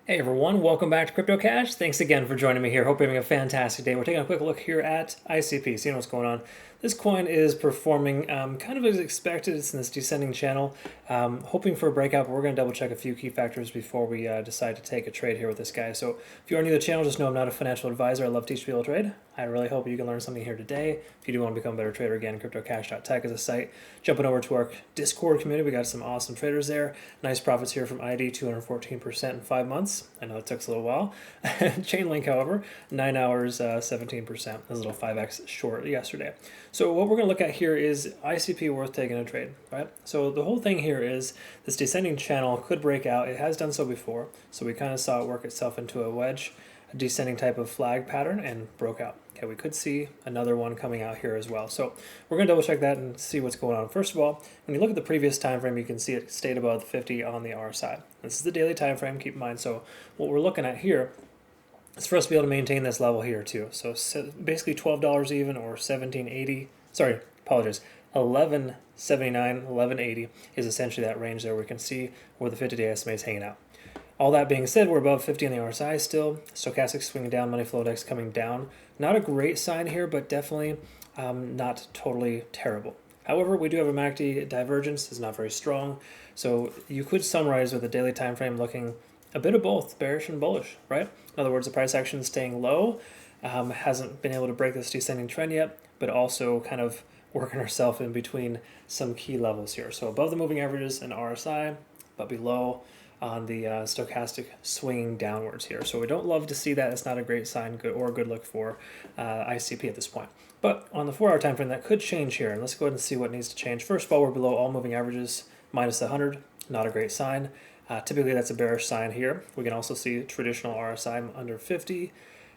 Hey everyone, welcome back to Crypto Cash. Thanks again for joining me here. Hope you're having a fantastic day. We're taking a quick look here at ICP, seeing what's going on. This coin is performing kind of as expected. It's in this descending channel, hoping for a breakout, but we're going to double check a few key factors before we decide to take a trade here with this guy. So if you are new to the channel, just know I'm not a financial advisor. I love to teach people to trade. I really hope you can learn something here today. If you do want to become a better trader, again, cryptocash.tech is a site. Jumping over to our Discord community, we got some awesome traders there. Nice profits here from ID, 214% in 5 months. I know it took a little while. Chainlink, however, 9 hours, 17%. A little 5x short yesterday. So what we're going to look at here is ICP worth taking a trade, right? So the whole thing here is this descending channel could break out. It has done so before. So we kind of saw it work itself into a wedge, a descending type of flag pattern, and broke out. Okay, we could see another one coming out here as well. So we're going to double check that and see what's going on. First of all, when you look at the previous time frame, you can see it stayed above the 50 on the RSI. This is the daily time frame, keep in mind. So what we're looking at here is for us to be able to maintain this level here too. So basically $12 even, or 17.80. Sorry, apologies. 11.79, 11.80 is essentially that range there. We can see where the 50-day estimate is hanging out. All that being said, we're above 50 on the RSI still. Stochastic swinging down, money flow index coming down. Not a great sign here, but definitely not totally terrible. However, we do have a MACD divergence. It's not very strong. So you could summarize with a daily time frame looking a bit of both, bearish and bullish, right? In other words, the price action is staying low, hasn't been able to break this descending trend yet, but also kind of working herself in between some key levels here. So above the moving averages and RSI, but below on the stochastic swinging downwards here. So we don't love to see that. It's not a great sign good look for ICP at this point. But on the 4-hour time frame, that could change here. And let's go ahead and see what needs to change. First of all, we're below all moving averages, minus 100. Not a great sign. Typically, that's a bearish sign here. We can also see traditional RSI under 50.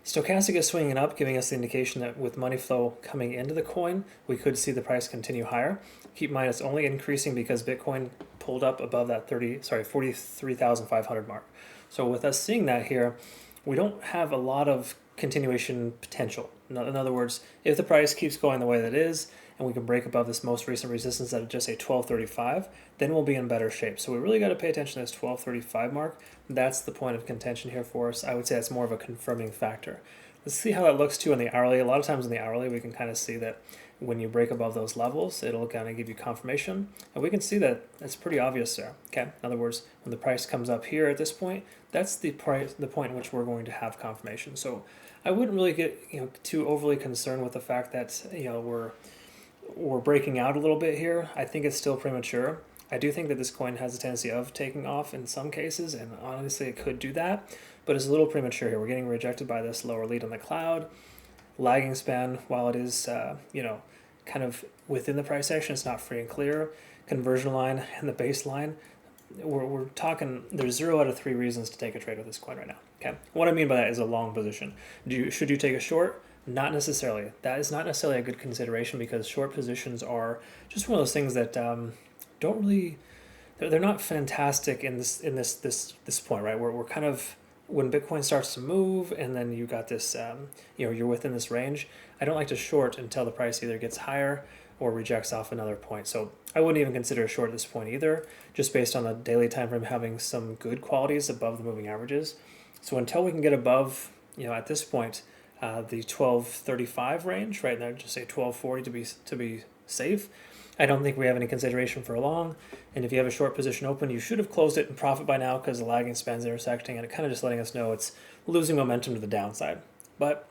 Stochastic is swinging up, giving us the indication that with money flow coming into the coin, we could see the price continue higher. Keep in mind, it's only increasing because Bitcoin pulled up above that 43,500 mark. So with us seeing that here, we don't have a lot of continuation potential. In other words, if the price keeps going the way that it is, and we can break above this most recent resistance at just a 1235, then we'll be in better shape. So we really got to pay attention to this 1235 mark. That's the point of contention here for us. I would say it's more of a confirming factor. Let's see how that looks too in the hourly. A lot of times in the hourly, we can kind of see that when you break above those levels, it'll kind of give you confirmation. And we can see that it's pretty obvious there. Okay. In other words, when the price comes up here at this point, that's the point in which we're going to have confirmation. So I wouldn't really get too overly concerned with the fact that we're breaking out a little bit here. I think it's still premature. I do think that this coin has a tendency of taking off in some cases, and honestly it could do that, but it's a little premature here. We're getting rejected by this lower lead on the cloud. Lagging span, while it is kind of within the price action, it's not free and clear. Conversion line and the baseline, we're talking, there's 0 out of 3 reasons to take a trade with this coin right now. Okay, what I mean by that is a long position. Should you take a short? Not necessarily. That is not necessarily a good consideration, because short positions are just one of those things that don't really, they're not fantastic in this point, right? We're kind of, when Bitcoin starts to move and then you got this, you're within this range, I don't like to short until the price either gets higher or rejects off another point. So I wouldn't even consider a short at this point either, just based on the daily time frame having some good qualities above the moving averages. So until we can get above, at this point, the 1235 range, right there, just say 1240 to be safe, I don't think we have any consideration for long. And if you have a short position open, you should have closed it in profit by now, because the lagging span's intersecting and it kind of just letting us know it's losing momentum to the downside. But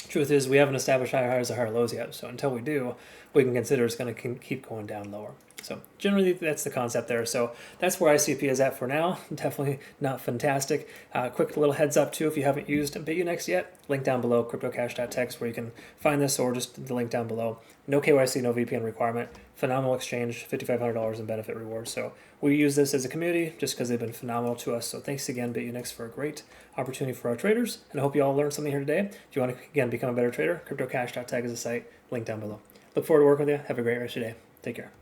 truth is, we haven't established higher highs or higher lows yet. So until we do, we can consider it's going to keep going down lower. So generally, that's the concept there. So that's where ICP is at for now. Definitely not fantastic. Quick little heads up too, if you haven't used Bitunix yet, link down below, cryptocash.tech, where you can find this, or just the link down below. No KYC, no VPN requirement. Phenomenal exchange, $5,500 in benefit rewards. So we use this as a community just because they've been phenomenal to us. So thanks again, Bitunix, for a great opportunity for our traders. And I hope you all learned something here today. If you want to, again, become a better trader, cryptocash.tech is a site, link down below. Look forward to working with you. Have a great rest of your day. Take care.